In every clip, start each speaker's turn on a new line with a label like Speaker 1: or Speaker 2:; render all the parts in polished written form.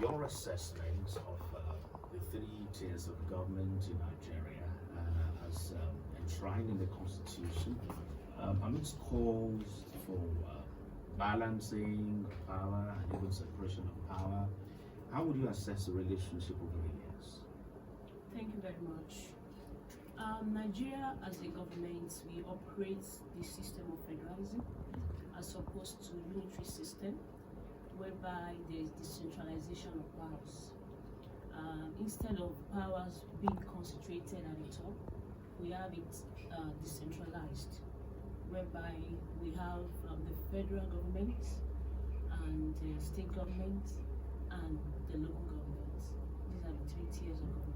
Speaker 1: your assessment of the three tiers of government in Nigeria as enshrined in the Constitution, amidst calls for balancing of power and even separation of power, how would you assess the relationship over the years?
Speaker 2: Thank you very much. Nigeria, as a government, we operate the system of federalism as opposed to unitary system, whereby there is decentralization of powers. Instead of powers being concentrated at the top, we have it decentralized, whereby we have the federal government and the state government and the local government. These are the three tiers of government.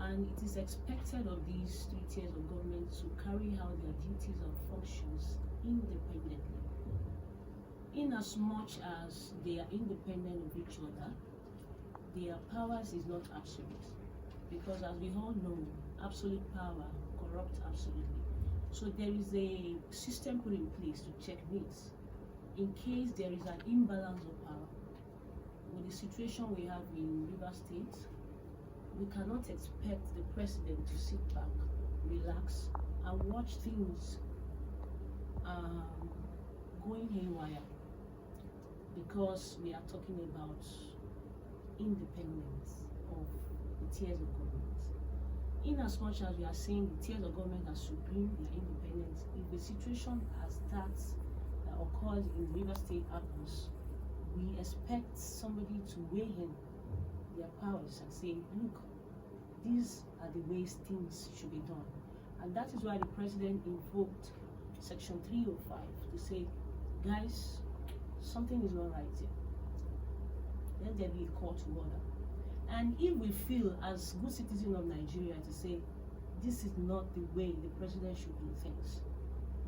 Speaker 2: And it is expected of these three tiers of government to carry out their duties and functions independently. In as much as they are independent of each other, their powers is not absolute. Because as we all know, absolute power corrupts absolutely. So there is a system put in place to checkmate in case there is an imbalance of power. With the situation we have in River State, we cannot expect the president to sit back, relax, and watch things going haywire, because we are talking about independence of the tiers of government. In as much as we are saying the tiers of government are supreme, they are independent, if the situation as that occurs in River State happens, we expect somebody to weigh in their powers and say, look, these are the ways things should be done. And that is why the president invoked Section 305 to say, guys, something is not right here. Let there be a call to order. And if we feel as good citizens of Nigeria to say, this is not the way the president should do things,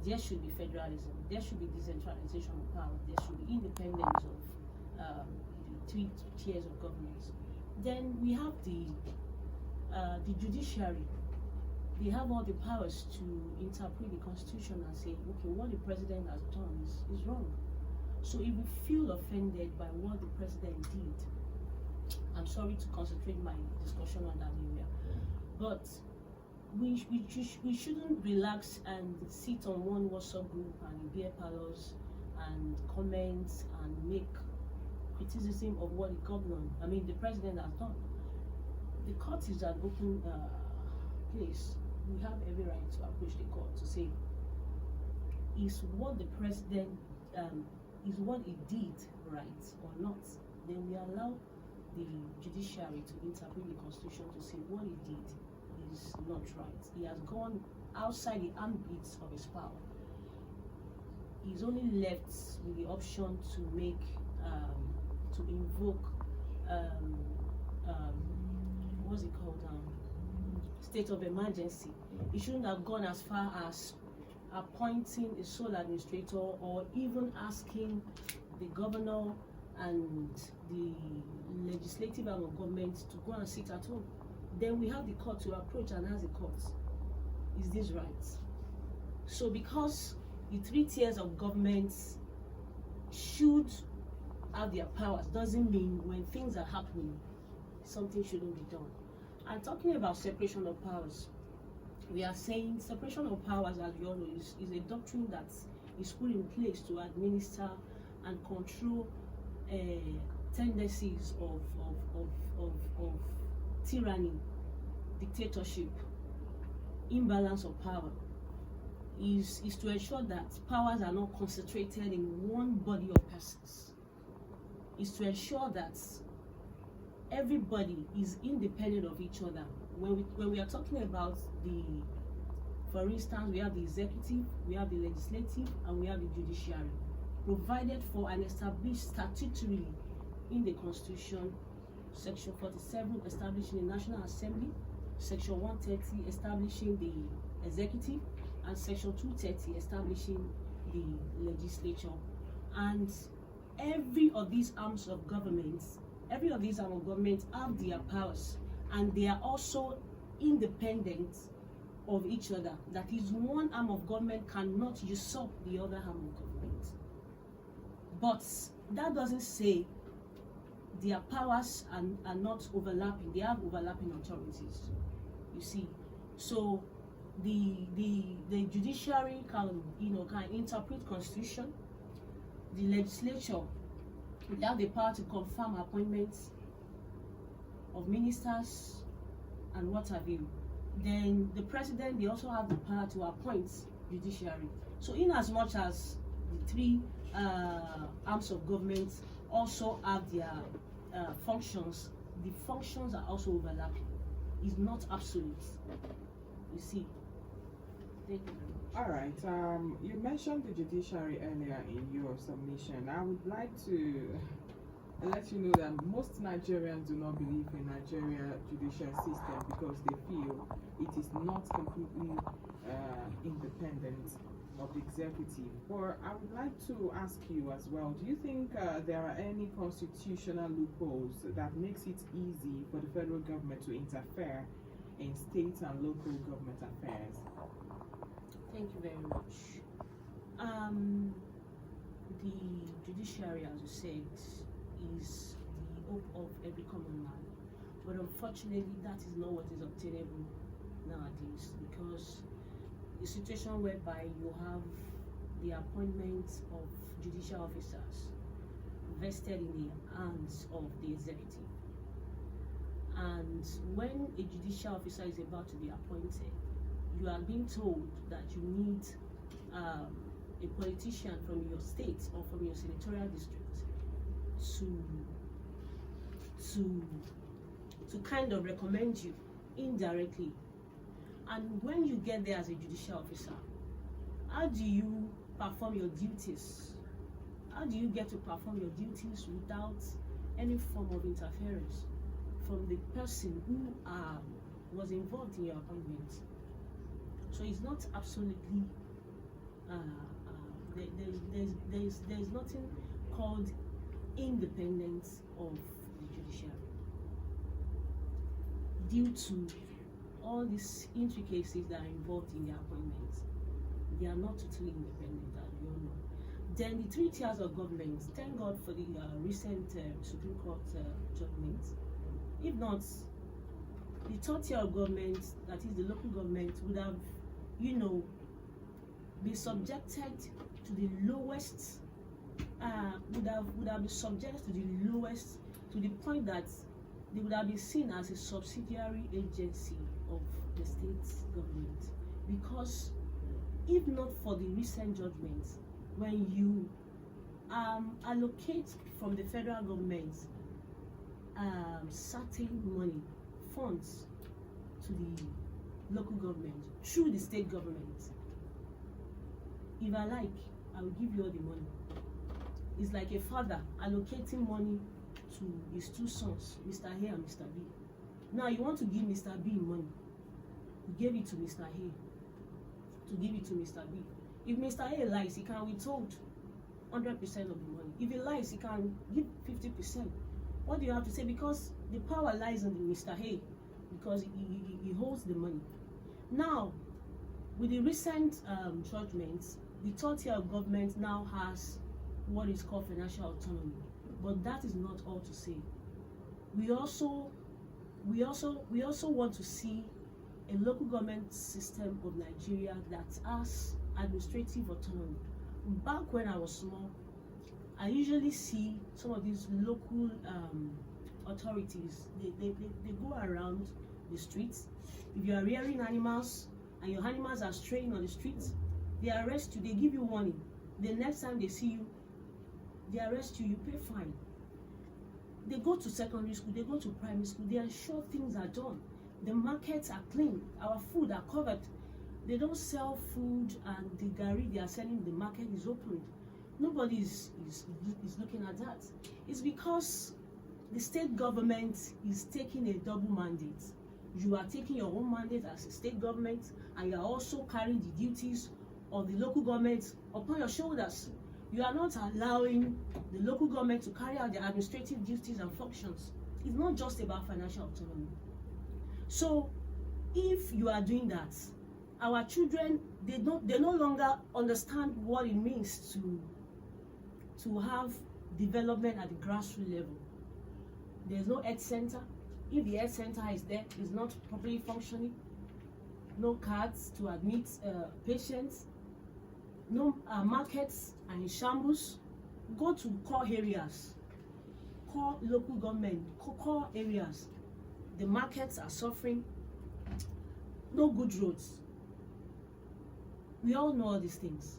Speaker 2: there should be federalism, there should be decentralization of power, there should be independence of the three tiers of government, then we have the judiciary. They have all the powers to interpret the constitution and say, okay, what the president has done is wrong. So if we feel offended by what the president did, I'm sorry to concentrate my discussion on that area, but we shouldn't relax and sit on one WhatsApp group and beer parlors and comment and make criticism of what the president has done. The court is an open place. We have every right to approach the court to say, is what the president, is what he did right or not? Then we allow the judiciary to interpret the constitution to say what he did is not right. He has gone outside the ambit of his power. He's only left with the option to make, to invoke, what's it called, state of emergency. He shouldn't have gone as far as appointing a sole administrator or even asking the governor and the legislative arm of government to go and sit at home. Then we have the court to approach and ask the court, is this right? So because the three tiers of government should have their powers, doesn't mean when things are happening, something shouldn't be done. And talking about separation of powers, we are saying separation of powers, as we all know, is a doctrine that is put in place to administer and control tendencies of tyranny, dictatorship, imbalance of power. Is to ensure that powers are not concentrated in one body of persons. Is to ensure that everybody is independent of each other. When we are talking about for instance, we have the executive, we have the legislative, and we have the judiciary, provided for and established statutorily in the Constitution. Section 47 establishing the National Assembly, Section 130 establishing the executive, and Section 230 establishing the legislature. And every of these arms of government have their powers, and they are also independent of each other. That is, one arm of government cannot usurp the other arm of government. But that doesn't say their powers are not overlapping. They have overlapping authorities, you see. So the judiciary can interpret constitution. The legislature, they have the power to confirm appointments of ministers and what have you. Then the president, they also have the power to appoint judiciary. So in as much as the three arms of government also have their functions, the functions are also overlapping. It's not absolute, you see. Thank you very much.
Speaker 3: All right. You mentioned the judiciary earlier in your submission. I would like to let you know that most Nigerians do not believe in Nigeria judicial system because they feel it is not completely independent of the executive. But I would like to ask you as well, do you think there are any constitutional loopholes that makes it easy for the federal government to interfere in state and local government affairs?
Speaker 2: Thank you very much. The judiciary, as you said, is the hope of every common man. But unfortunately, that is not what is obtainable nowadays, because the situation whereby you have the appointment of judicial officers vested in the hands of the executive. And when a judicial officer is about to be appointed, you are being told that you need a politician from your state or from your senatorial district to kind of recommend you indirectly. And when you get there as a judicial officer, how do you perform your duties? How do you get to perform your duties without any form of interference from the person who was involved in your appointment? So it's not absolutely there's nothing called independence of the judiciary due to all these intricacies that are involved in the appointments. They are not totally independent, as we all know. Then the three tiers of government, thank God for the recent Supreme Court judgment. If not, the third tier of government, that is the local government, would have, be subjected to the lowest, would have been subjected to the lowest, to the point that they would have been seen as a subsidiary agency of the state government. Because if not for the recent judgment, when you allocate from the federal government certain money, funds to the local government through the state government, if I like, I will give you all the money. It's like a father allocating money to his two sons, Mr. A and Mr. B. Now you want to give Mr. B money. You gave it to Mr. A to give it to Mr. B. If Mr. A lies, he can withhold 100% of the money. If he lies, he can give 50%. What do you have to say? Because the power lies on Mr. A, because he holds the money. Now, with the recent judgments, the third tier of government now has what is called financial autonomy. But that is not all to say. We also want to see a local government system of Nigeria that has administrative autonomy. Back when I was small, I usually see some of these local authorities, they go around the streets. If you are rearing animals and your animals are straying on the streets, they arrest you, they give you warning. The next time they see you, they arrest you, you pay fine. They go to secondary school, they go to primary school, they ensure things are done. The markets are clean, our food are covered. They don't sell food and the garri they are selling, the market is opened. Nobody is looking at that. It's because the state government is taking a double mandate. You are taking your own mandate as a state government, and you are also carrying the duties of the local government upon your shoulders. You are not allowing the local government to carry out their administrative duties and functions. It's not just about financial autonomy. So if you are doing that, our children, they no longer understand what it means to have development at the grassroots level. There's no health center. If the health center is there, is not properly functioning, no cards to admit patients, no markets are in shambles. Go to core areas, core local government, core areas. The markets are suffering. No good roads. We all know all these things.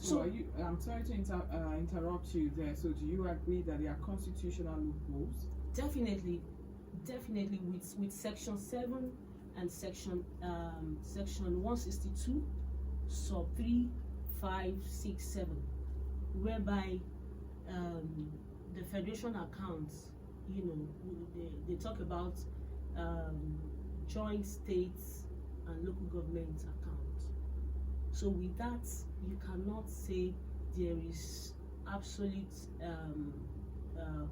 Speaker 3: So are you, I'm sorry to interrupt you there. So do you agree that there are constitutional loopholes?
Speaker 2: Definitely with section 7 and section 162 sub 3, 5, 6, 7, whereby the federation accounts, you know, they talk about joint states and local government accounts. So with that, you cannot say there is absolute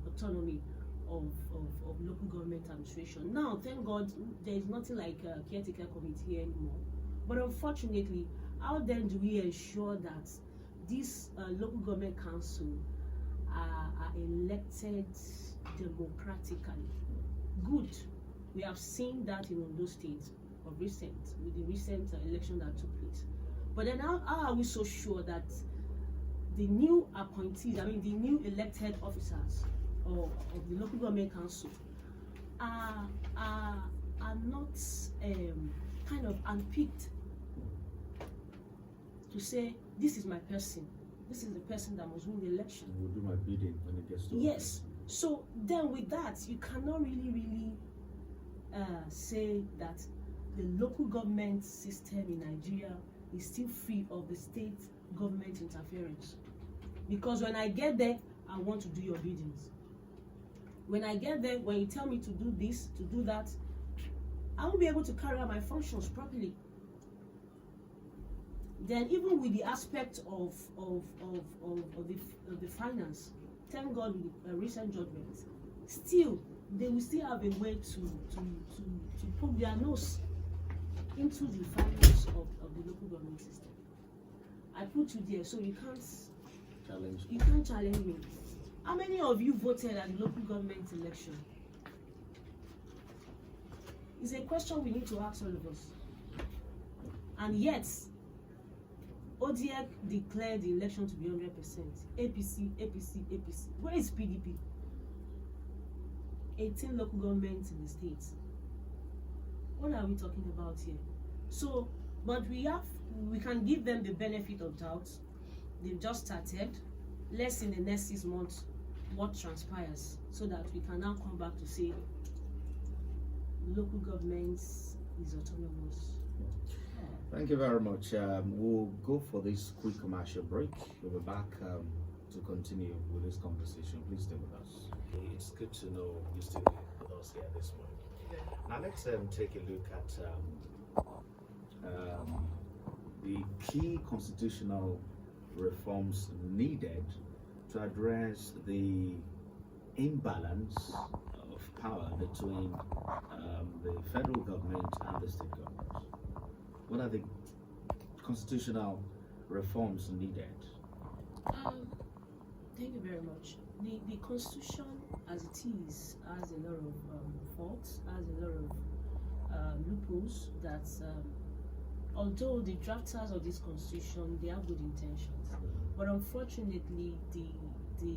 Speaker 2: autonomy of local government administration. Now, thank God, there is nothing like a caretaker committee anymore. But unfortunately, how then do we ensure that these local government council are elected democratically? Good. We have seen that in Ondo State of recent, with the recent election that took place. But then how are we so sure that the new appointees, I mean the new elected officers of the local government council are not kind of unpicked to say, this is my person, this is the person that must win the election.
Speaker 1: Will do my bidding when it gets to
Speaker 2: yes.
Speaker 1: office.
Speaker 2: So then with that, you cannot really say that the local government system in Nigeria is still free of the state government interference. Because when I get there, I want to do your biddings. When I get there, when you tell me to do this, to do that, I won't be able to carry out my functions properly. Then even with the aspect of the finance, thank God with the recent judgments, still they will still have a way to poke their nose into the finance of the local government system. I put you there, so you can't challenge. You can't challenge me. How many of you voted at the local government election? It's a question we need to ask all of us. And yet, ODEC declared the election to be 100%. APC. Where is PDP? 18 local governments in the states. What are we talking about here? So, but we can give them the benefit of doubt. They've just started. Let's see in the next 6 months what transpires, so that we can now come back to say local governments is autonomous.
Speaker 1: Thank you very much. We'll go for this quick commercial break. We'll be back to continue with this conversation. Please stay with us. It's good to know you're still with us here this morning. Now let's take a look at the key constitutional reforms needed to address the imbalance of power between the federal government and the state government. What are the constitutional reforms needed?
Speaker 2: Thank you very much. The constitution as it is has a lot of faults, has a lot of loopholes that although the drafters of this constitution, they have good intentions, but unfortunately the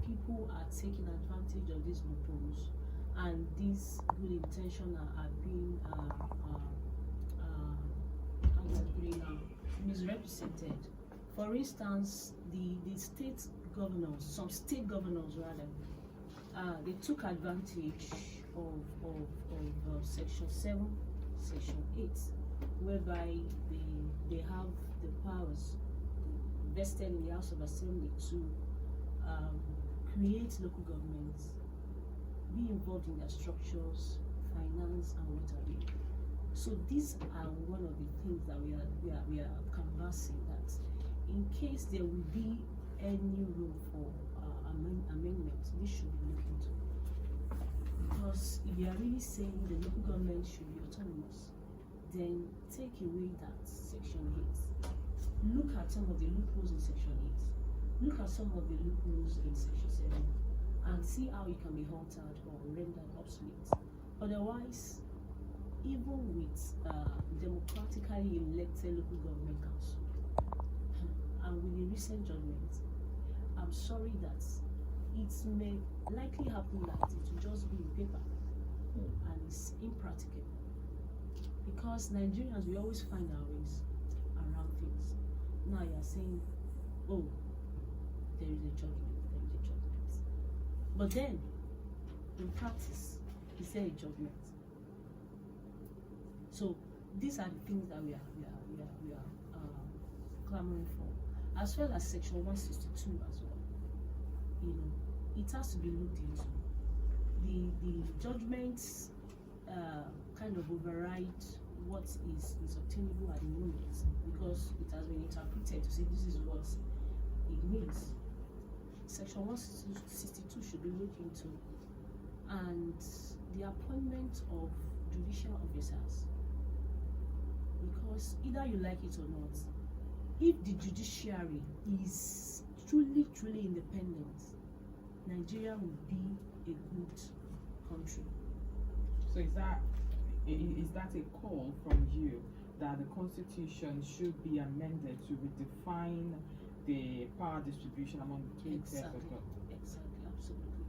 Speaker 2: people are taking advantage of these loopholes, and these good intentions are being misrepresented. For instance, the state governors, some state governors rather, they took advantage of Section 7, Section 8, whereby they have the powers vested in the House of Assembly to create local governments, be involved in their structures, finance, and what have you. So these are one of the things that we are canvassing, that in case there will be any room for amendments, this should be looked into. Because if you are really saying the local government should be autonomous, then take away that Section 8. Look at some of the loopholes in Section 8. Look at some of the loopholes in Section 7. and see how it can be altered or rendered obsolete. Otherwise, even with democratically elected local government council and with the recent judgment, I'm sorry that it may likely happen that it will just be paper and it's impractical. Because Nigerians, we always find our ways around things. Now you're saying, oh, there is a judgment. But then, in practice, is there a judgment? So these are the things that we are clamoring for, as well as Section 162 as well. You know, it has to be looked into. The judgments kind of override what is obtainable at the moment, because it has been interpreted to say this is what it means. Section 162 should be looked into, and the appointment of judicial officers, because either you like it or not, if the judiciary is truly independent, Nigeria will be a good country.
Speaker 3: So is that a call from you that the constitution should be amended to redefine the power distribution among the three tiers of government?
Speaker 2: Exactly, absolutely.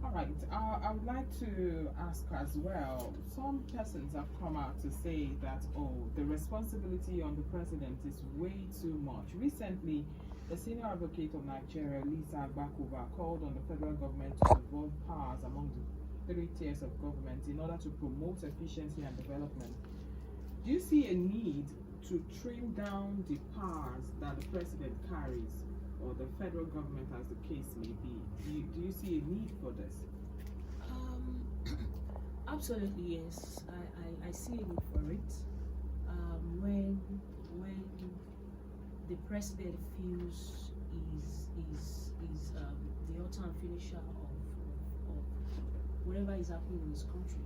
Speaker 3: All right, I would like to ask as well, some persons have come out to say that, oh, the responsibility on the president is way too much. Recently, the senior advocate of Nigeria, AKURE, called on the federal government to devolve powers among the three tiers of government in order to promote efficiency and development. Do you see a need to trim down the powers that the president carries, or the federal government, as the case may be? Do you see a need for this?
Speaker 2: Absolutely, yes. I see a need for it. When the president feels is the author and finisher of whatever is happening in his country,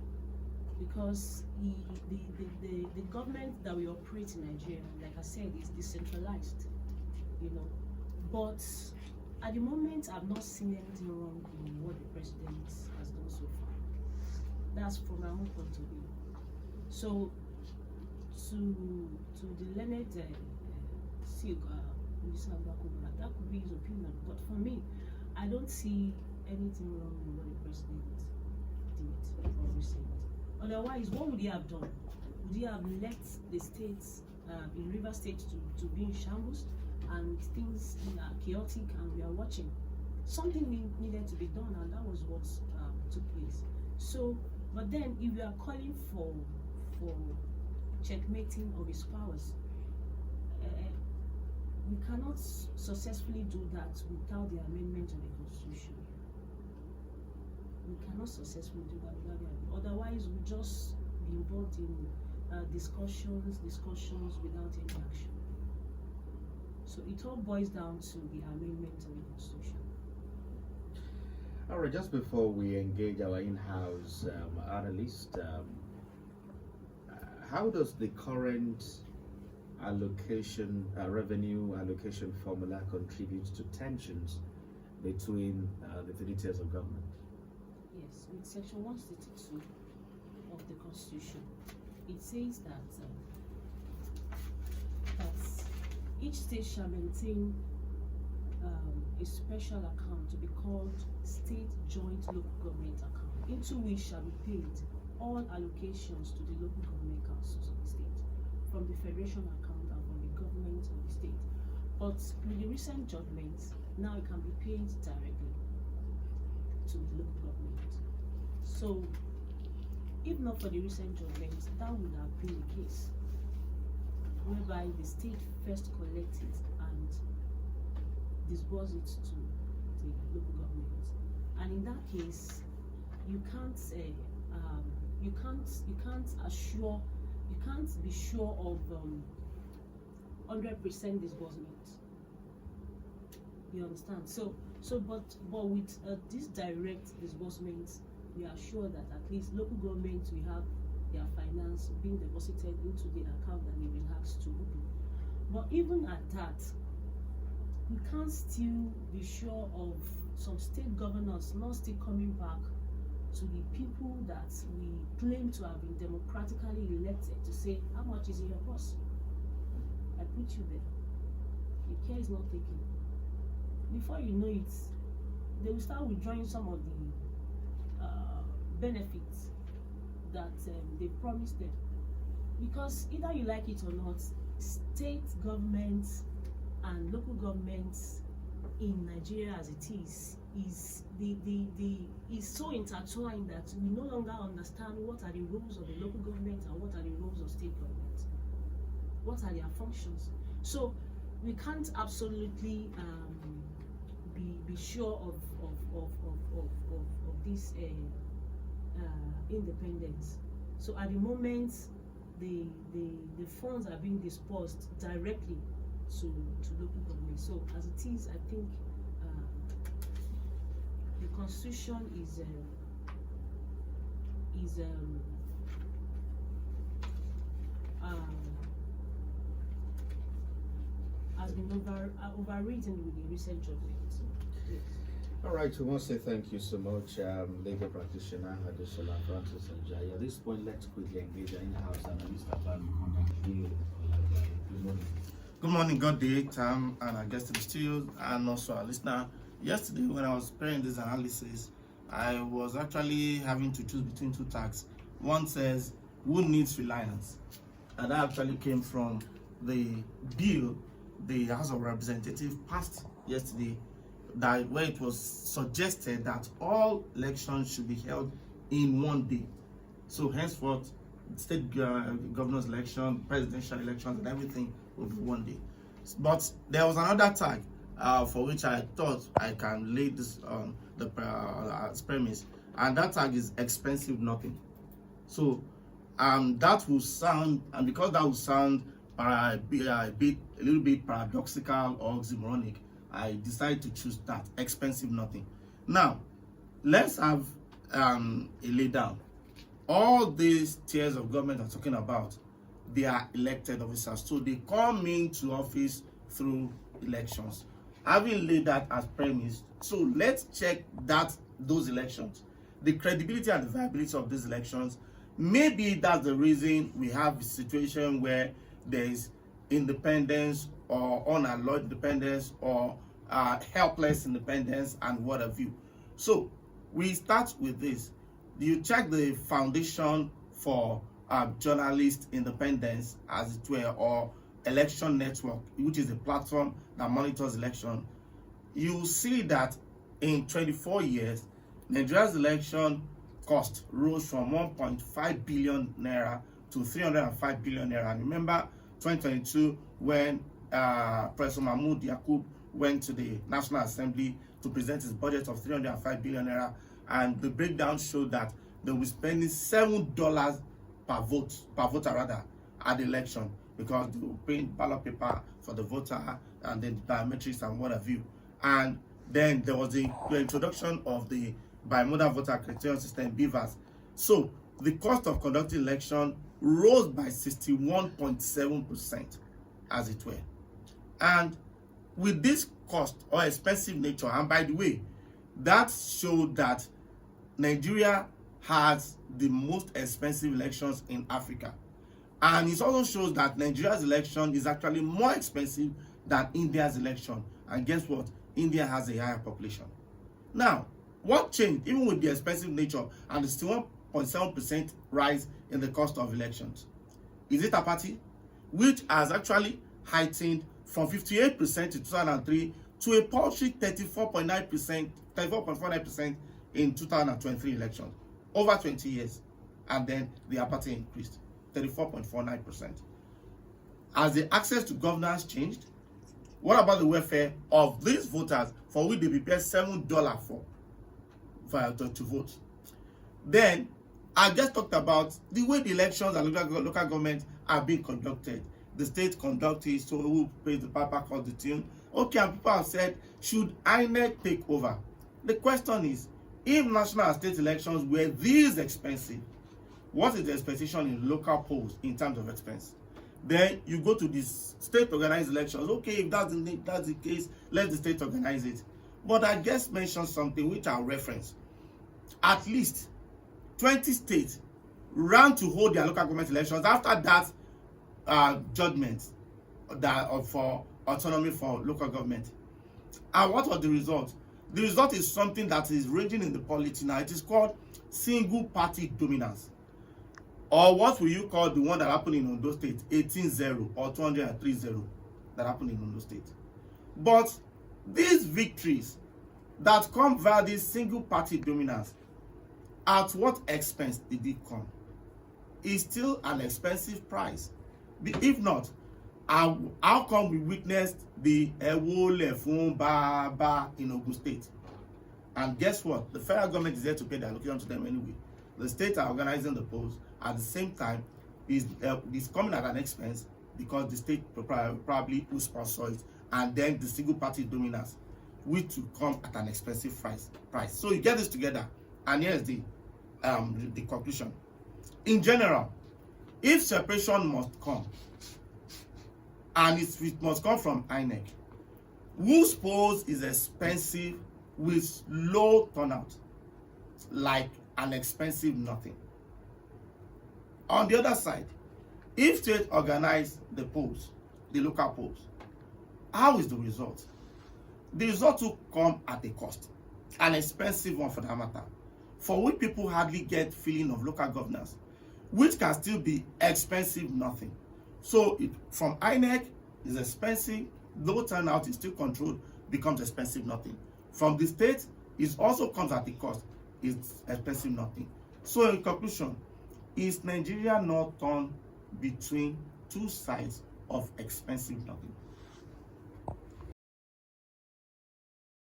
Speaker 2: because the government that we operate in Nigeria, like I said, is decentralized, you know. But at the moment, I've not seen anything wrong in what the president has done so far. That's from my own point of view. So, to the learned that could be his opinion. But for me, I don't see anything wrong in what the president did or received. Otherwise, what would he have done? Would he have let the states in River State to be in shambles and things are chaotic and we are watching? Something needed to be done, and that was what took place. So, but then if we are calling for checkmating of his powers, we cannot successfully do that without the amendment of the Constitution. We cannot successfully do that without the amendment. Otherwise, we just be involved in discussions without any action. So it all boils down to the amendment of the Constitution.
Speaker 1: All right, just before we engage our in-house analyst, how does the current revenue allocation formula contribute to tensions between the three tiers of government?
Speaker 2: Yes, with Section 162 of the Constitution, it says that each state shall maintain a special account to be called State Joint Local Government Account, into which shall be paid all allocations to the local government councils of the state, from the federation account and from the government of the state. But with the recent judgments, now it can be paid directly to the local government. So, if not for the recent judgments, that would have been the case, whereby the state first collects it and disburse it to the local government. And in that case, you can't be sure of 100% disbursement. You understand? But with this direct disbursement, we are sure that at least local governments will have their finance being deposited into the account that they've been asked to open. But even at that, we can't still be sure of some state governors not still coming back to the people that we claim to have been democratically elected to say, how much is in your purse? I put you there. The care is not taken. Before you know it, they will start withdrawing some of the benefits that they promised them. Because either you like it or not, state governments and local governments in Nigeria as it is so intertwined that we no longer understand what are the roles of the local government and what are the roles of state government. What are their functions? So we can't absolutely be sure of this independence. So at the moment, the funds are being dispersed directly to local government. So as it is, I think the constitution has been overridden with the recent judgment. So, yes.
Speaker 1: All right, we want to say thank you so much, legal practitioner Adesola Francis Ajayi. At this point, let's quickly engage our in-house analyst. Good morning.
Speaker 4: Good morning, good day, Tam, and our guest in the studio, and also our listener. Yesterday, when I was preparing this analysis, I was actually having to choose between two tags. One says, who needs reliance? And that actually came from the bill the House of Representatives passed yesterday, that where it was suggested that all elections should be held in one day. So henceforth, state governor's election, presidential elections, and everything will be one day. But there was another tag for which I thought I can lay this on the premise, and that tag is expensive nothing. So that will sound, and because that will sound a little bit paradoxical or oxymoronic, I decided to choose that, expensive nothing. Now, let's have a lay down. All these tiers of government are talking about, they are elected officers, so they come into office through elections. Having laid that as premise, so let's check those elections, the credibility and the viability of these elections. Maybe that's the reason we have a situation where there is independence or unalloyed independence or helpless independence and what have you. So we start with this. You check the Foundation for Journalist Independence, as it were, or Election Network, which is a platform that monitors election. You see that in 24 years, Nigeria's election cost rose from 1.5 billion naira to 305 billion naira. And remember 2022 when Professor Mahmoud Yakub went to the National Assembly to present his budget of 305 billion naira, and the breakdown showed that they were spending $7 per voter rather, at the election, because they were paying ballot paper for the voter and then biometrics and what have you. And then there was the introduction of the bimodal voter criterion system, BVAS. So the cost of conducting election rose by 61.7%, as it were. And with this cost or expensive nature, and by the way, that showed that Nigeria has the most expensive elections in Africa. And it also shows that Nigeria's election is actually more expensive than India's election. And guess what? India has a higher population. Now, what changed, even with the expensive nature and the 61.7% rise in the cost of elections? Is it apathy, which has actually heightened from 58% in 2003 to a paltry 34.49% in 2023 elections, over 20 years, and then the apathy increased, 34.49%. As the access to governance changed, what about the welfare of these voters for which they prepare $7 to vote? Then, I just talked about the way the elections and local government are being conducted. The state conduct it, so who pays the piper calls the tune. Okay, and people have said, should INEC take over? The question is, if national and state elections were this expensive, what is the expectation in local polls in terms of expense? Then you go to the state organized elections. Okay, if that's the case, let the state organize it. But I just mentioned something which I'll reference. At least 20 states ran to hold their local government elections after that judgment for autonomy for local government. And what was the result? The result is something that is raging in the polity now. It is called single party dominance. Or what will you call the one that happened in Ondo State, 18-0 or 203-0 that happened in Ondo State. But these victories that come via this single party dominance, at what expense did it come? It's still an expensive price. If not, how come we witnessed the Ewole Fun Baba in Ogun State? And guess what? The federal government is there to pay the allocation to them anyway. The states are organizing the polls. At the same time, is coming at an expense because the state probably will sponsor it, and then the single party dominance, which will come at an expensive price. So you get this together, and here's the conclusion. In general, if separation must come, and it must come from INEC, whose polls is expensive with low turnout, like an expensive nothing. On the other side, if states organize the polls, the local polls, how is the result? The result will come at a cost, an expensive one for that matter, for which people hardly get feeling of local governance, which can still be expensive nothing. So from INEC is expensive, low turnout is still controlled, becomes expensive nothing. From the state, it also comes at a cost, it's expensive nothing. So in conclusion, is Nigeria not torn between two sides of expensive nothing?